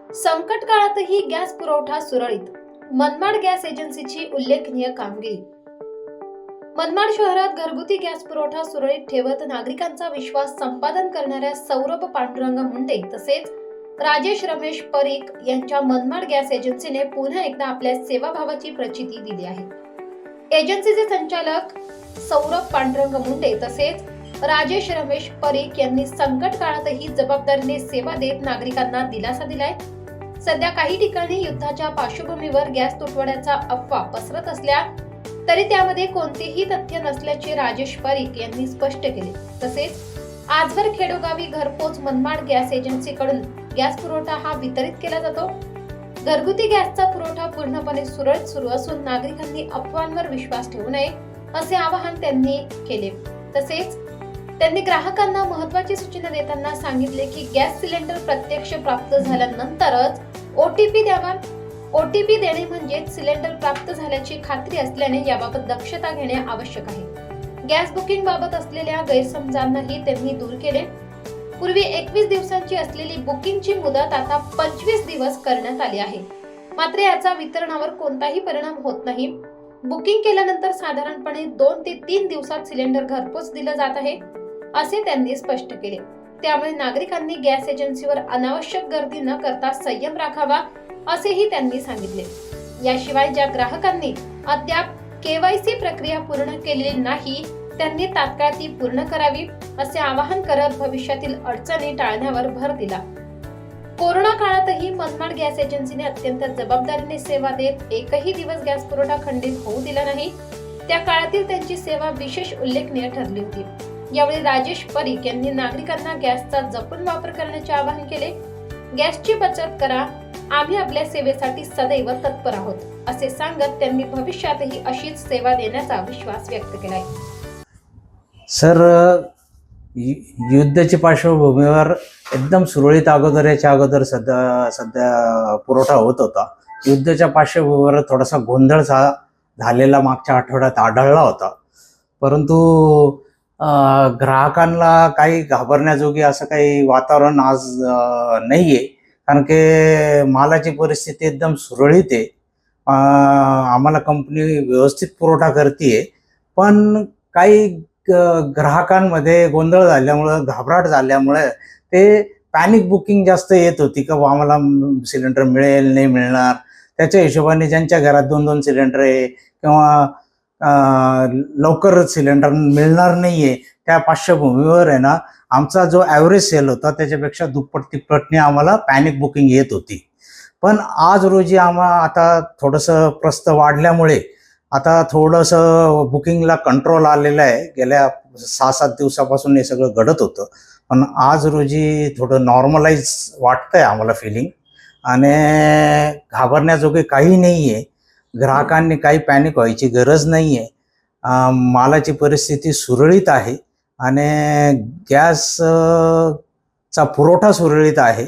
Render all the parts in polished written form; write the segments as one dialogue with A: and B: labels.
A: संकट काळातही गॅस पुरवठा सुरळीत. मनमाड गॅस एजन्सीची उल्लेखनीय कामगिरी. मनमाड शहरात घरगुती गॅस पुरवठा सुरळीत ठेवत नागरिकांचा विश्वास संपादन करणाऱ्या सौरभ पांडुरंग मुंडे तसेच राजेश रमेश परीख यांच्या मनमाड गॅस एजन्सीने पुन्हा एकदा आपल्या सेवाभावाची प्रचिती दिली आहे. एजन्सीचे संचालक सौरभ पांडुरंग मुंडे तसेच राजेश रमेश परीख यांनी संकट काळातही जबाबदारीने सेवा देत नागरिकांना दिलासा दिलाय. सध्या काही ठिकाणी युद्धाच्या पार्श्वभूमीवर गॅस तुटवड्याचा अफवा पसरत असल्या तरी त्यामध्ये कोणतेही तथ्य नसल्याचे राजेश परीख यांनी स्पष्ट केले. तसेच आजवर खेडोगावी घरपोच मनमाड गॅस एजन्सीकडून गॅस पुरवठा हा वितरित केला जातो. घरगुती गॅसचा पुरवठा पूर्णपणे सुरळीत सुरू असून नागरिकांनी अफवांवर विश्वास ठेवू नये असे आवाहन त्यांनी केले. तसेच त्यांनी ग्राहकांना महत्त्वाची सूचना देताना सांगितले की गॅस सिलेंडर प्रत्यक्ष प्राप्त झाल्यानंतरच ओटीपी द्यावा. ओटीपी देणे म्हणजे सिलेंडर प्राप्त झाल्याची खात्री असल्याने याबाबत दक्षता घेणे आवश्यक आहे. गॅस बुकिंग बाबत असलेल्या गैरसमजांनाही त्यांनी दूर केले. पूर्वी 21 दिवसांची असलेली बुकिंगची मुदत आता 25 दिवस करण्यात आली आहे. मात्र याचा वितरणावर कोणताही परिणाम होत नाही. बुकिंग केल्यानंतर साधारणपणे 2 ते 3 दिवसात सिलेंडर घरपोच दिलं जात आहे असे त्यांनी स्पष्ट केले. त्यामुळे नागरिकांनी गॅस एजन्सीवर अनावश्यक गर्दी न करता संयम राखावा असेही त्यांनी सांगितले. याशिवाय ज्या ग्राहकांनी अद्याप केवायसी प्रक्रिया पूर्ण केलेली नाही त्यांनी तात्काळ ती पूर्ण करावी असे आवाहन करत भविष्यातील अडचणी टाळण्यावर भर दिला. कोरोना काळातही मनमाड गॅस एजन्सीने अत्यंत जबाबदारीने सेवा देत एकही दिवस गॅस पुरवठा खंडित होऊ दिला नाही. त्या काळातील त्यांची सेवा विशेष उल्लेखनीय ठरली होती. यावेळी राजेश परीख यांनी नागरिकांना गॅसचा जपून वापर करण्याचे आवाहन केले. गॅसची बचत करा, आम्ही आपल्या सेवेसाठी सदैव तत्पर आहोत असे सांगत त्यांनी भविष्यातही अशीच सेवा देण्याचा विश्वास व्यक्त केलाय.
B: सर, युद्धाच्या पार्श्वभूमीवर एकदम सुरळीत याच्या अगोदर सध्या पुरवठा होत होता. युद्धाच्या पार्श्वभूमीवर थोडासा गोंधळ झालेला मागच्या आठवड्यात आढळला होता. परंतु ग्राहकांना काही घाबरण्याजोगी असं काही वातावरण आज नाहीये, कारण की मालाची परिस्थिती एकदम सुरळीत आहे. आम्हाला कंपनी व्यवस्थित पुरवठा करते. पण काही ग्राहकांमध्ये गोंधळ झाल्यामुळं, घाबराट झाल्यामुळे ते पॅनिक बुकिंग जास्त येत होती का आम्हाला सिलेंडर मिळेल नाही मिळणार. त्याच्या हिशोबाने ज्यांच्या घरात 2-2 सिलेंडर आहे किंवा लवकर सिलेंडर मिळणार नाहीये त्या पार्श्वभूमीवर आहे ना, आमचा जो ॲव्हरेज सेल होता त्याच्यापेक्षा दुप्पट तिप्पटने आम्हाला पॅनिक बुकिंग येत होती. पण आज रोजी आता थोडंसं प्रस्त वाढल्यामुळे आता थोडंसं बुकिंगला कंट्रोल आलेलं आहे. गेल्या 6-7 दिवसापासून हे सगळं घडत होतं, पण आज रोजी थोडं नॉर्मलाइज वाटतंय आम्हाला फिलिंग. आणि घाबरण्याजोगे काही नाही आहे. ग्राहकांनी काही पॅनिक व्हायची गरज नाही आहे. मालाची परिस्थिती सुरळीत आहे आणि गॅसचा पुरवठा सुरळीत आहे.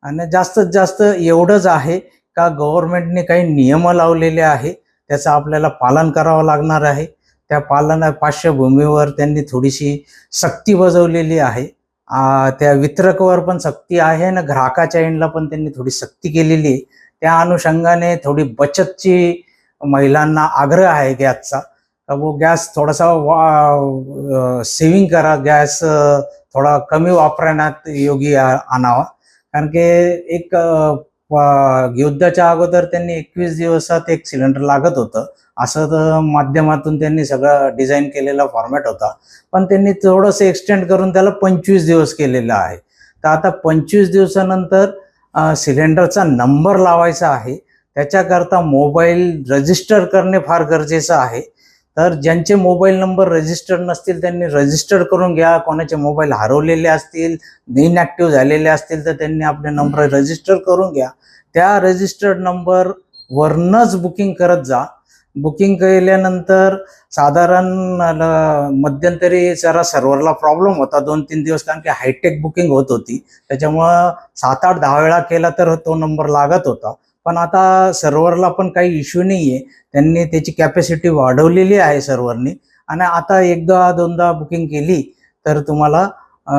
B: आणि जास्तीत जास्त एवढंच आहे का गव्हर्नमेंटने काही नियम लावलेले आहे, त्याचं आपल्याला पालन करावं लागणार आहे. त्या पालना पार्श्वभूमीवर त्यांनी थोडीशी सक्ती बजावलेली आहे. त्या वितरकावर पण सक्ती आहे आणि ग्राहकाच्या एंडला पण त्यांनी थोडी सक्ती केलेली आहे. त्या अनुषंगाने थोडी बचतची महिलांना आग्रह आहे गॅसचा, का वो गॅस थोडासा सेविंग करा, गॅस थोडा कमी वापरण्यात योगी आणावा. कारण की एक युद्धाच्या अगोदर त्यांनी 21 दिवसात एक सिलेंडर लागत होतं असं माध्यमातून त्यांनी सगळं डिझाईन केलेला फॉर्मॅट होता. पण त्यांनी थोडंसं एक्सटेंड करून त्याला 25 दिवस केलेलं आहे. तर आता 25 दिवसानंतर सिलेंडरचा नंबर लावायचा आहे. त्याच्याकरता मोबाईल रजिस्टर करणे फार गरजेचं आहे. तर ज्यांचे मोबाईल नंबर रजिस्टर नसतील त्यांनी रजिस्टर करून घ्या. कोणाचे मोबाईल हरवलेले असतील, इनॅक्टिव्ह झालेले असतील तर त्यांनी आपले नंबर रजिस्टर करून घ्या. त्या रजिस्टर्ड नंबर वरनच बुकिंग करत जा. बुकिंग केल्यानंतर साधारण मध्यंतरी जरा सर्व्हरला प्रॉब्लेम होता 2-3 दिवस, कारण की हायटेक बुकिंग होत होती. त्याच्यामुळं 7-8-10 वेळा केला तर तो नंबर लागत होता. पण आता सर्व्हरला पण काही इश्यू नाही आहे. त्यांनी त्याची कॅपॅसिटी वाढवलेली आहे सर्व्हरनी. आणि आता 1-2दा बुकिंग केली तर तुम्हाला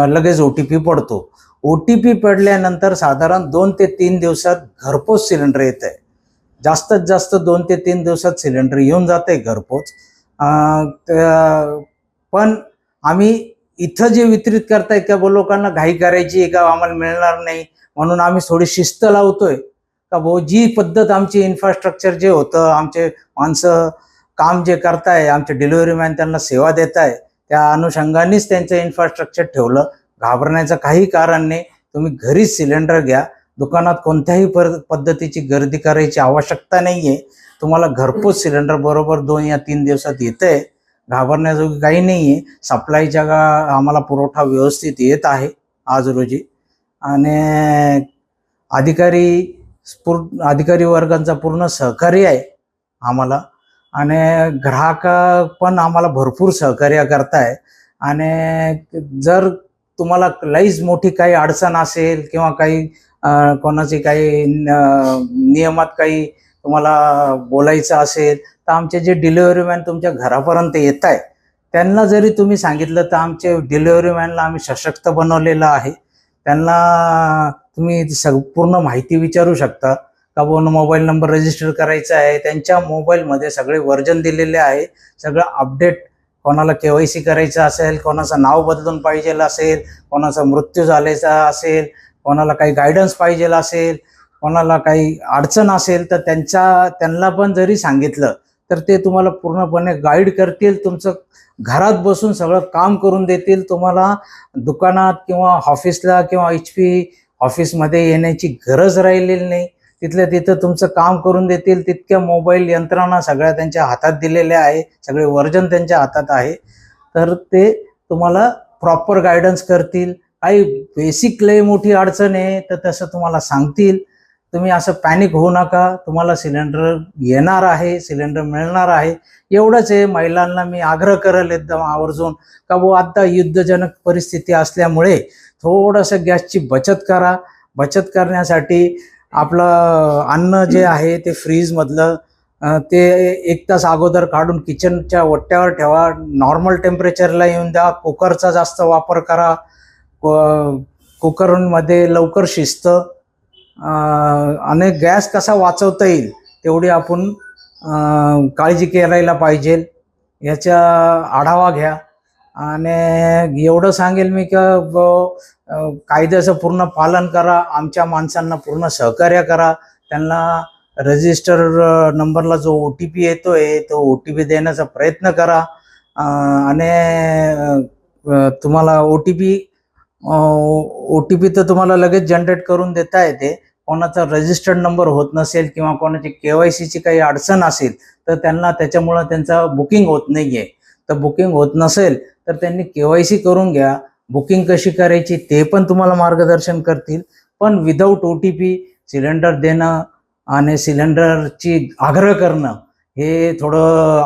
B: लगेच OTP पडतो. OTP पडल्यानंतर साधारण 2 ते 3 दिवसात घरपोच सिलेंडर येत आहे. जास्तीत जास्त 2 ते 3 दिवसात सिलेंडर येऊन जात आहे घरपोच. पण आम्ही इथं जे वितरित करतायत का लोकांना घाई करायची आहे का आम्हाला मिळणार नाही म्हणून आम्ही थोडी शिस्त लावतोय का भाऊ जी पद्धत आमची इन्फ्रास्ट्रक्चर जे होतं, आमचे माणसं काम जे करताय, आमचे डिलिव्हरी मॅन त्यांना सेवा देत आहे, त्या अनुषंगानेच त्यांचं इन्फ्रास्ट्रक्चर ठेवलं. घाबरण्याचं काही कारण नाही. तुम्ही घरीच सिलेंडर घ्या. दुकानात कोणत्याही पद्धतीची गर्दी करायची आवश्यकता नाहीये. तुम्हाला घरपोच सिलेंडर बरोबर 2 या 3 दिवसात येतंय. घाबरण्याजोगी काही नाहीये. सप्लायच्या आम्हाला पुरवठा व्यवस्थित येत आहे आज रोजी. आणि अधिकारी वर्गांचा पूर्ण सहकार्य आहे आम्हाला. आणि ग्राहक पण आम्हाला भरपूर सहकार्य करताय. आणि जर तुम्हाला लईच मोठी काही अडचण असेल किंवा काही कोणाची काही नियमात काही तुम्हाला बोलायचं असेल तर आमचे जे डिलिव्हरी मॅन तुमच्या घरापर्यंत येत आहे त्यांना जरी तुम्ही सांगितलं तर आमचे डिलिव्हरी मॅनला आम्ही सशक्त बनवलेलं आहे. त्यांना तुम्ही पूर्ण माहिती विचारू शकता का बोन मोबाईल नंबर रजिस्टर करायचा आहे. त्यांच्या मोबाईलमध्ये सगळे वर्जन दिलेले आहे. सगळं अपडेट, कोणाला KYC करायचं असेल, कोणाचं नाव बदलून पाहिजे असेल, कोणाचा मृत्यू झालेला असेल, कोणाला काही गायडन्स पाहिजे असेल, कोणाला काही अडचण असेल तर त्यांना पण जरी सांगितलं तर ते तुम्हाला पूर्णपणे गाईड करतील. तुमचं घरात बसून सगळं काम करून देतील. तुम्हाला दुकानात किंवा ऑफिसला किंवा HP ऑफिसमध्ये येण्याची गरज राहिलेली नाही. तिथल्या तिथं तुमचं काम करून देतील. तितक्या मोबाईल यंत्रणा सगळ्या त्यांच्या हातात दिलेल्या आहे. सगळे वर्जन त्यांच्या हातात आहे. तर ते तुम्हाला प्रॉपर गायडन्स करतील. काही बेसिक लय मोठी अडचण आहे तर तसं तुम्हाला सांगतील. तुम्ही असं पॅनिक होऊ नका. तुम्हाला सिलेंडर येणार आहे, सिलेंडर मिळणार आहे. एवढंच आहे. महिलांना मी आग्रह करेल एकदम आवर्जून का भाऊ आता युद्धजनक परिस्थिती असल्यामुळे थोडंसं गॅसची बचत करा. बचत करण्यासाठी आपलं अन्न जे आहे ते फ्रीजमधलं ते 1 तास अगोदर काढून किचनच्या ओट्यावर ठेवा. नॉर्मल टेम्परेचरला येऊन द्या. कुकरचा जास्त वापर करा. कुकरमध्ये लवकर शिजतं. आणि गॅस कसा वाचवता येईल तेवढी आपण काळजी करायला पाहिजे. याचा आढावा घ्या. आणि एवढं सांगेल मी की कायद्याचं पूर्ण पालन करा. आमच्या माणसांना पूर्ण सहकार्य करा. त्यांना रजिस्टर नंबरला जो OTP येतोय तो OTP देण्याचा प्रयत्न करा. आणि तुम्हाला OTP तर तुम्हाला लगेच जनरेट करून देता येते. कोणाचा रजिस्टर्ड नंबर होत नसेल किंवा कोणाची KYCची काही अडचण असेल तर त्यांना त्याच्यामुळं त्यांचा बुकिंग होत नाहीये. तर बुकिंग होत नसेल तर त्यांनी KYC करून घ्या. बुकिंग कशी करायची ते पण तुम्हाला मार्गदर्शन करतील. पण विदाऊट OTP सिलेंडर देणं आणि सिलेंडरची आग्रह करणं हे थोडं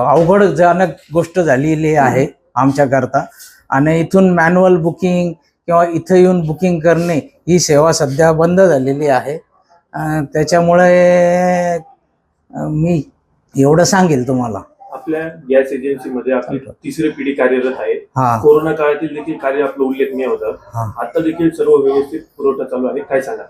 B: अवघडजनक गोष्ट झालेली आहे आमच्याकरता. आणि इथून मॅन्युअल बुकिंग किंवा इथं येऊन बुकिंग करणे ही सेवा सध्या बंद झालेली आहे. त्याच्यामुळे मी एवढं सांगेल तुम्हाला.
C: आपल्या गॅस एजन्सीमध्ये आपली 3री पिढी कार्यरत आहे. कोरोना काळातील देखील कार्य आपलं उल्लेखनीय होतं. आता देखील सर्व व्यवस्थित पुरवठा चालू आहे. काय सांगा?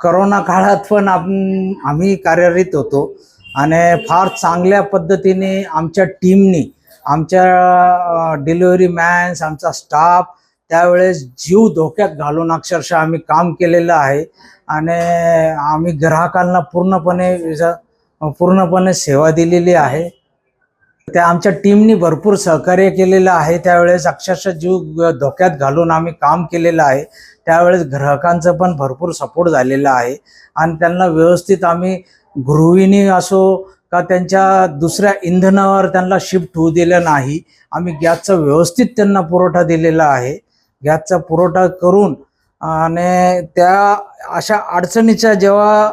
B: कोरोना काळात पण आम्ही कार्यरत होतो आणि फार चांगल्या पद्धतीने आमच्या टीमनी, आमच्या डिलिव्हरी मॅन्स, आमचा स्टाफ त्यावेळेस जीव धोक्यात घालून अक्षरशः आम्ही काम केलेलं आहे. आणि आम्ही ग्राहकांना पूर्णपणे सेवा दिलेली आहे. त्या आमच्या टीमनी भरपूर सहकार्य केलेलं आहे. त्यावेळेस अक्षरशः जीव धोक्यात घालून आम्ही काम केलेलं आहे. त्यावेळेस ग्राहकांचं पण भरपूर सपोर्ट झालेला आहे. आणि त्यांना व्यवस्थित आम्ही गृहिणी असो का त्यांच्या दुसऱ्या इंधनावर त्यांना शिफ्ट होऊ दिलं नाही. आम्ही गॅसचा व्यवस्थित त्यांना पुरवठा दिलेला आहे. गॅसचा पुरवठा करून आणि त्या अशा अडचणीच्या जेव्हा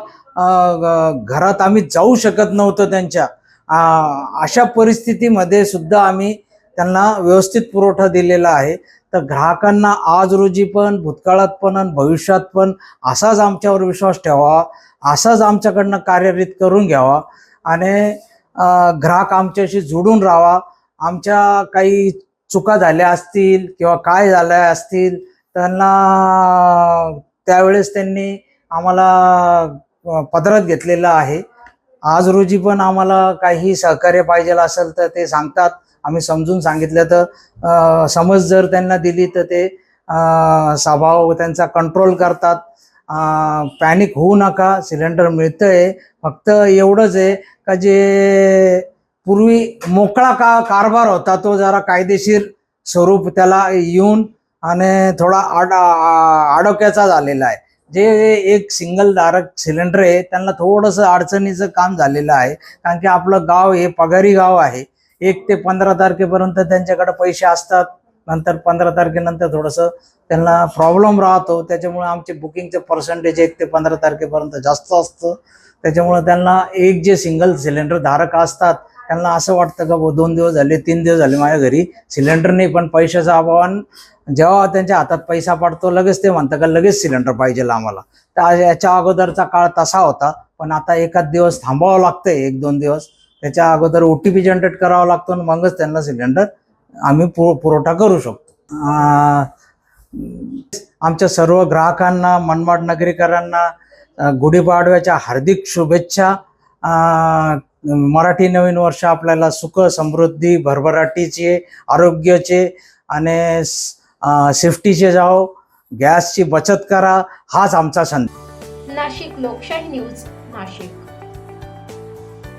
B: घरात आम्ही जाऊ शकत नव्हतो त्यांच्या अशा परिस्थितीमध्ये सुद्धा आम्ही त्यांना व्यवस्थित पुरवठा दिलेला आहे. तर ग्राहकांना आज रोजी पण, भूतकाळात पण आणि भविष्यात पण असाच आमच्यावर विश्वास ठेवा. असाच आमच्याकडनं कार्यरत करून घ्यावा. आणि ग्राहक आमच्याशी जोडून राहावा. आमच्या काही चुका झाल्या असतील किंवा काय झाल्या असतील त्यांना त्यावेळेस त्यांनी आम्हाला पदरात घेतलेलं आहे. आज रोजी पण आम्हाला काही सहकार्य पाहिजे असेल तर ते सांगतात. आम्ही समजून सांगितलं तर समज जर त्यांना दिली तर ते स्वभाव त्यांचा कंट्रोल करतात. पॅनिक होऊ नका, सिलेंडर मिळतंय. फक्त एवढंच आहे का जे पूर्वी मोकळा कारभार होता तो जरा कायदेशीर स्वरूप त्याला येऊन आणि थोडा आडोक्याचा झालेला आहे. जे एक सिंगल धारक सिलेंडर आहे त्यांना थोडंसं अडचणीचं काम झालेलं आहे. कारण की आपलं गाव हे पगारी गाव आहे. 1 ते 15 तारखेपर्यंत त्यांच्याकडे पैसे असतात. नंतर 15 तारखेनंतर थोडंसं त्यांना प्रॉब्लेम राहतो. त्याच्यामुळे आमचे बुकिंगचं पर्सेंटेज 1 ते 15 तारखेपर्यंत जास्त असतं. त्याच्यामुळे त्यांना एक जे सिंगल सिलेंडर धारक असतात त्यांना असं वाटतं का 2 दिवस झाले 3 दिवस झाले माझ्या घरी सिलेंडर नाही. पण पैशाचा अभावान जेव्हा त्यांच्या हातात पैसा पडतो लगेच ते म्हणतात का लगेच सिलेंडर पाहिजे आम्हाला. तर याच्या अगोदरचा काळ तसा होता. पण आता एखाद दिवस थांबावं लागतंय, 1-2 दिवस. त्याच्या अगोदर OTP जनरेट करावा लागतो आणि मगच त्यांना सिलेंडर आम्ही पुरवठा करू शकतो. आमच्या सर्व ग्राहकांना, मनमाड नगरीकरांना गुढीपाडव्याच्या हार्दिक शुभेच्छा. मराठी नवीन वर्ष आपल्याला सुख, समृद्धी, भरभराटीचे, आरोग्याचे आणि सेफ्टीचे जाओ. गॅसची बचत करा, हाच आमचा संदेश.
A: नाशिक लोकशाही न्यूज, नाशिक.